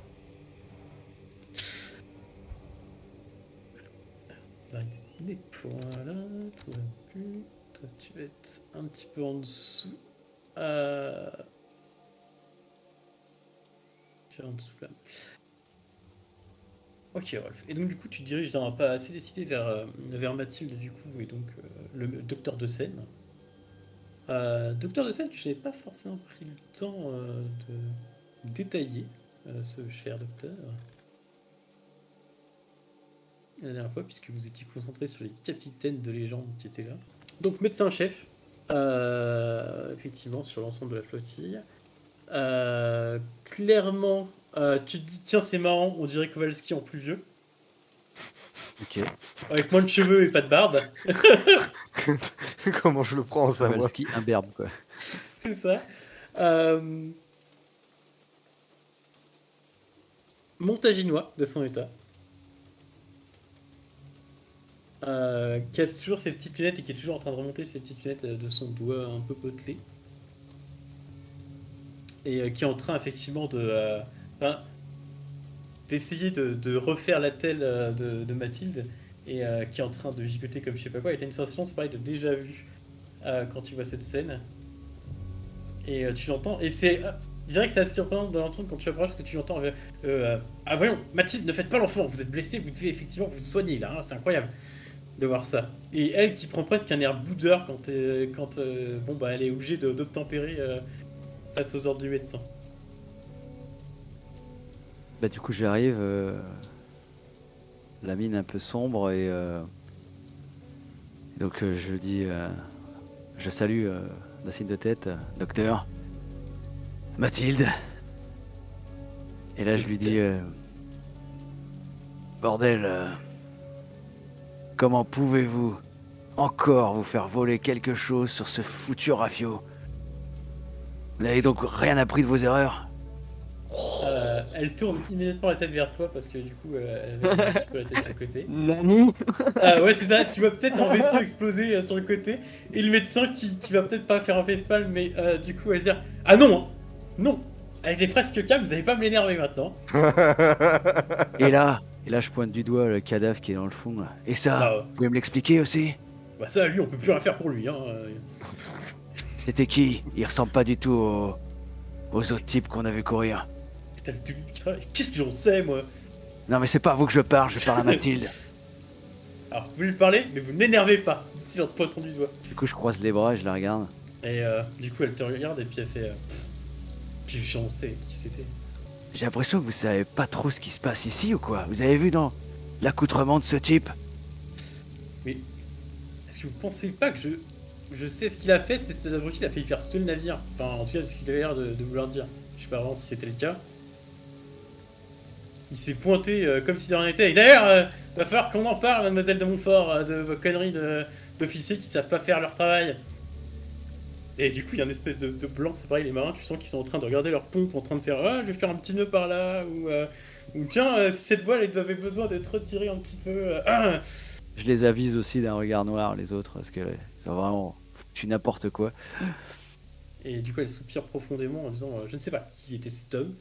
Des points là, toi plus. Toi, tu vas être un petit peu en dessous. J'ai en dessous là. Ok, Rolf. Et donc, du coup, tu te diriges d'un pas assez décidé vers Mathilde, du coup, et donc le docteur de Seine. Docteur de Seine, tu n'avais pas forcément pris le temps de détailler ce cher docteur la dernière fois, puisque vous étiez concentré sur les capitaines de légende qui étaient là. Donc, médecin-chef, effectivement, sur l'ensemble de la flottille. Clairement, tu te dis, tiens, c'est marrant, on dirait Kowalski en plus vieux. Ok. Avec moins de cheveux et pas de barbe. Comment je le prends, ça, moi? Kowalski imberbe, quoi. C'est ça. Montaginois de son état. Qui a toujours ses petites lunettes et qui est toujours en train de remonter ses petites lunettes de son doigt un peu potelé. Et qui est en train effectivement d'essayer de refaire la telle de Mathilde et qui est en train de gigoter comme je sais pas quoi. Et t'as une sensation, c'est pareil, de déjà vu quand tu vois cette scène. Et tu l'entends, et c'est... je dirais que c'est assez surprenant de l'entendre quand tu approches, parce que tu l'entends... ah voyons, Mathilde, ne faites pas l'enfant, vous êtes blessée, vous devez effectivement vous soigner là, hein, c'est incroyable de voir ça. Et elle qui prend presque un air boudeur quand bon bah elle est obligée d'obtempérer face aux ordres du médecin. Bah du coup j'arrive, la mine un peu sombre et donc je dis, je salue d'un signe de tête, docteur, Mathilde. Et là je lui dis, bordel, comment pouvez-vous encore vous faire voler quelque chose sur ce foutu rafio? Vous n'avez donc rien appris de vos erreurs? Elle tourne immédiatement la tête vers toi parce que du coup elle met un petit peu la tête sur le côté. Nani. Ouais c'est ça, tu vois peut-être un vaisseau exploser sur le côté et le médecin qui va peut-être pas faire un facepalm mais du coup elle va se dire ah non hein, non Elle était presque calme, vous allez pas me l'énerver maintenant. Et là, je pointe du doigt le cadavre qui est dans le fond. Là. Et ça, Bah, vous pouvez me l'expliquer aussi? Bah ça, lui, on peut plus rien faire pour lui. Hein. C'était qui? Il ressemble pas du tout aux autres types qu'on a vu courir. Qu'est-ce que j'en sais, moi? Non mais c'est pas à vous que je parle à Mathilde. Alors, vous lui parlez, mais vous ne l'énervez pas. D'ici leur pointant du doigt. Du coup, je croise les bras et je la regarde. Et du coup, elle te regarde et puis elle fait... Puis j'en sais qui c'était. J'ai l'impression que vous savez pas trop ce qui se passe ici ou quoi? Vous avez vu dans l'accoutrement de ce type? Mais est-ce que vous pensez pas que je sais ce qu'il a fait, cette espèce d'abruti? Il a failli faire sauter le navire. Enfin, en tout cas, c'est ce qu'il avait l'air de vouloir dire. Je sais pas vraiment si c'était le cas. Il s'est pointé comme si de rien n'était. Et d'ailleurs, va falloir qu'on en parle, mademoiselle de Montfort, de vos conneries d'officiers qui savent pas faire leur travail. Et du coup, il y a une espèce de blanc, c'est pareil, les marins, tu sens qu'ils sont en train de regarder leur pompe, en train de faire « Ah, je vais faire un petit nœud par là », ou tiens, si cette voile, elle avait besoin d'être retirée un petit peu... Je les avise aussi d'un regard noir, les autres, parce que ils ont vraiment foutu n'importe quoi. Et du coup, elle soupire profondément en disant « Je ne sais pas qui était cet homme,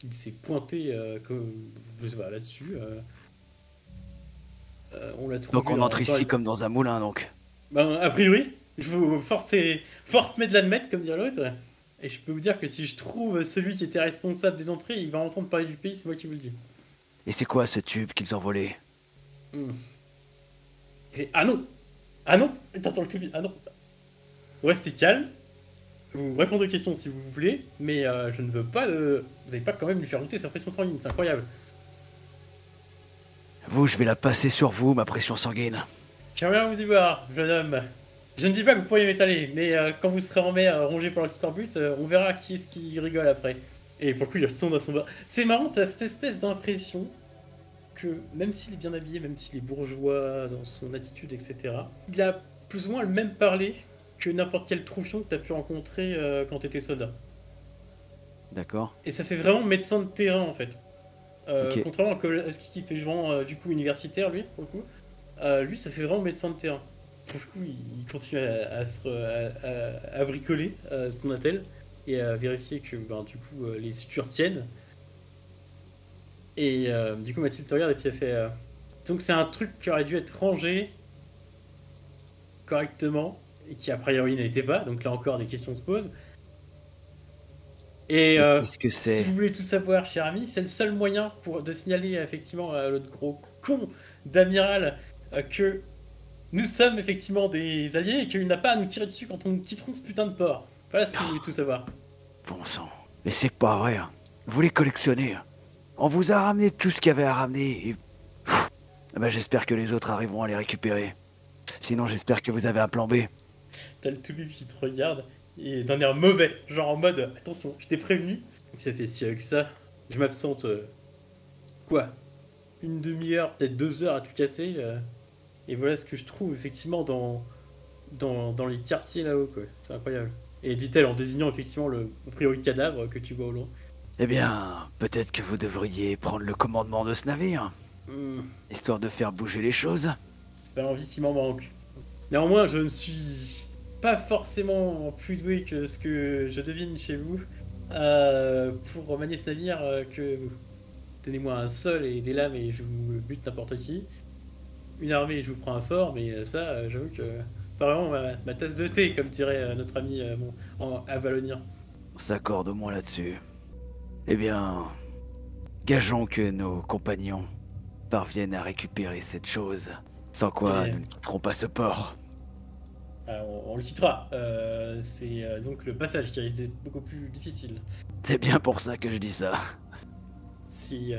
il s'est pointé comme... je sais pas, là-dessus. On l'a trouvé... » Donc on entre ici comme dans un moulin, donc. Ben, a priori, je vous force mais de l'admettre, comme dire l'autre. Et je peux vous dire que si je trouve celui qui était responsable des entrées, il va entendre parler du pays, c'est moi qui vous le dis. Et c'est quoi ce tube qu'ils ont volé? Ah non! Ah non! T'entends le tout ah non! Vous restez calme, vous répondez aux questions si vous voulez, mais je ne veux pas de... Vous n'allez pas quand même lui faire goûter sa pression sanguine, c'est incroyable. Vous, je vais la passer sur vous, ma pression sanguine. J'aimerais bien vous y voir, jeune homme. Je ne dis pas que vous pourriez m'étaler, mais quand vous serez en mer, rongé par le scorbut, on verra qui est-ce qui rigole après. Et pour le coup, il retourne à son bar. C'est marrant, t'as cette espèce d'impression que, même s'il est bien habillé, même s'il est bourgeois dans son attitude, etc., il a plus ou moins le même parler que n'importe quel troufion que t'as pu rencontrer quand t'étais soldat. D'accord. Et ça fait vraiment médecin de terrain, en fait. Ok. Contrairement à ce qui fait vraiment, du coup, universitaire, lui, pour le coup. Lui, ça fait vraiment médecin de terrain. Pour le coup, il continue à bricoler son attel et à vérifier que ben, du coup les sutures tiennent. Et du coup, Mathilde te regarde et puis elle fait donc c'est un truc qui aurait dû être rangé correctement et qui a priori n'était pas. Donc là encore, des questions se posent. Et qu'est-ce que c'est? si vous voulez tout savoir, cher ami, c'est le seul moyen de signaler effectivement à l'autre gros con d'amiral que nous sommes effectivement des alliés et qu'il n'a pas à nous tirer dessus quand on quitterons ce putain de port. Voilà ce que vous voulez tout savoir. Bon sang. Mais c'est pas vrai. Hein. Vous les collectionnez. Hein. On vous a ramené tout ce qu'il y avait à ramener et... ben, j'espère que les autres arriveront à les récupérer. Sinon, j'espère que vous avez un plan B. T'as le Toubib qui te regarde et d'un air mauvais, genre en mode attention, je t'ai prévenu. Donc ça fait si avec ça, je m'absente quoi, une demi-heure, peut-être 2 heures à tout casser. Et voilà ce que je trouve effectivement dans les quartiers là-haut, quoi. C'est incroyable. Et dit-elle en désignant effectivement le a priori cadavre que tu vois au loin. Eh bien, peut-être que vous devriez prendre le commandement de ce navire. Histoire de faire bouger les choses. C'est pas l'envie qui m'en manque. Néanmoins, je ne suis pas forcément plus doué que ce que je devine chez vous pour manier ce navire que vous. Donnez-moi un sol et des lames et je vous bute n'importe qui. Une armée et je vous prends un fort, mais ça, j'avoue que pas vraiment ma tasse de thé, comme dirait notre ami avalonien. On s'accorde au moins là-dessus. Eh bien, gageons que nos compagnons parviennent à récupérer cette chose, sans quoi nous ne quitterons pas ce port. On le quittera. C'est donc le passage qui risque d'être beaucoup plus difficile. C'est bien pour ça que je dis ça. Si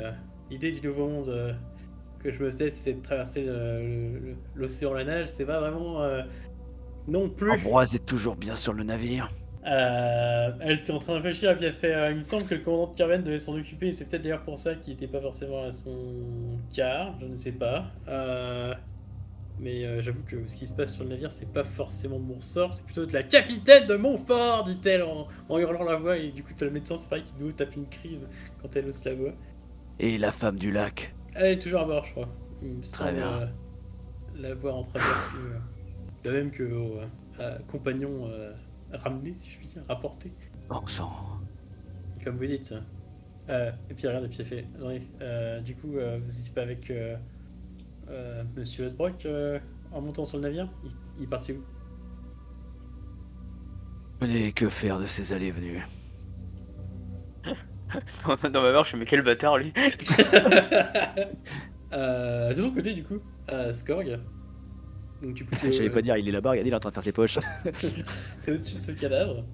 l'idée du nouveau monde que je me faisais, c'était de traverser l'océan à la nage, c'est pas vraiment non plus. Ambroise est toujours bien sur le navire. Elle était en train de réfléchir et puis elle fait il me semble que le commandant de Carven devait s'en occuper et c'est peut-être d'ailleurs pour ça qu'il était pas forcément à son quart, je ne sais pas. Mais j'avoue que ce qui se passe sur le navire, c'est pas forcément de mon ressort, c'est plutôt de la capitaine de Montfort, dit-elle en hurlant la voix. Et du coup, t'as le médecin, c'est pareil, qui nous tape une crise quand elle hausse la voix. Et la femme du lac? Elle est toujours à bord, je crois. Il me Très semble bien. la voir en traversée. De même que compagnon ramené, si je puis dire, rapporté. Bon sang. comme vous dites. Et puis regarde, et puis il fait, attendez, du coup, vous n'étiez pas avec Monsieur Osbrock en montant sur le navire? Il est parti où? Et que faire de ces allées venues? Dans ma marche, mais quel bâtard lui. De ton côté, du coup, Skorg. Donc du coup, Je savais pas dire, il est là-bas, regardez, il est en train de faire ses poches. t'es au-dessus de ce cadavre.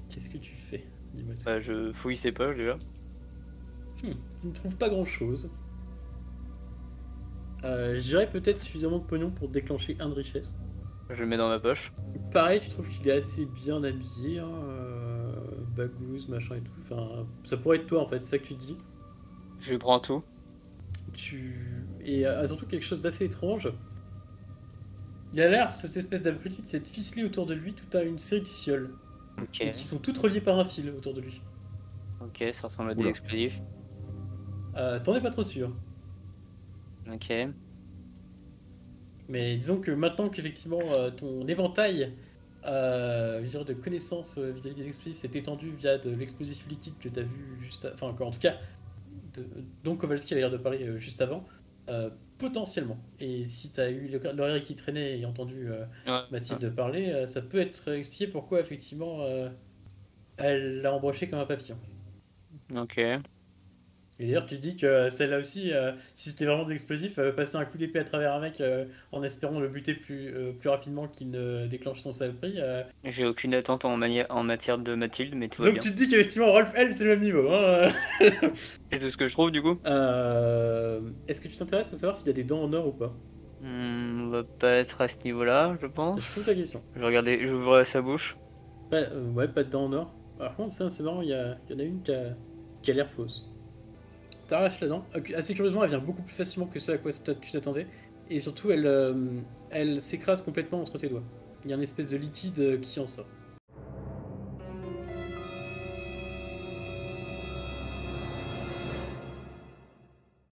Qu'est-ce que tu fais? Dis-moi tout. Bah, je fouille ses poches déjà. Tu ne trouves pas grand-chose. Je dirais peut-être suffisamment de pognon pour déclencher un de richesse. Je le mets dans ma poche. Pareil, tu trouves qu'il est assez bien habillé, hein, bagouze, machin et tout. Enfin, ça pourrait être toi en fait, c'est ça que tu te dis. Je prends tout. Et surtout quelque chose d'assez étrange. Il a l'air, cette espèce d'abruti, de s'être ficelé autour de lui toute une série de fioles. Ok. Et qui sont toutes reliées par un fil autour de lui. Ok, ça ressemble à des Oula. explosifs. T'en es pas trop sûr. Ok. Mais disons que maintenant qu'effectivement ton éventail je dirais de connaissances vis-à-vis des explosifs s'est étendu via de l'explosif liquide que t'as vu juste enfin en tout cas dont Kowalski avait l'air de parler juste avant, potentiellement. Et si t'as eu l'oreille qui traînait et entendu Ouais. Mathilde parler, ça peut être expliqué pourquoi effectivement elle l'a embroché comme un papillon. Ok. Et d'ailleurs, tu dis que celle-là aussi, si c'était vraiment des explosifs, passer un coup d'épée à travers un mec en espérant le buter plus rapidement qu'il ne déclenche son saloperie. J'ai aucune attente en matière de Mathilde, mais tout va Donc bien. tu te dis qu'effectivement, Rolf, elle, c'est le même niveau. Hein. C'est tout ce que je trouve du coup. Est-ce que tu t'intéresses à savoir s'il y a des dents en or ou pas? On va pas être à ce niveau-là, je Je pense. pose la question. Je vais regarder, j'ouvre sa bouche. Ouais, pas de dents en or. Par contre, ça, c'est marrant, il y en a une qui a l'air fausse. T'arraches la dent. Assez curieusement, elle vient beaucoup plus facilement que ce à quoi tu t'attendais. Et surtout, elle s'écrase complètement entre tes doigts. Il y a une espèce de liquide qui en sort.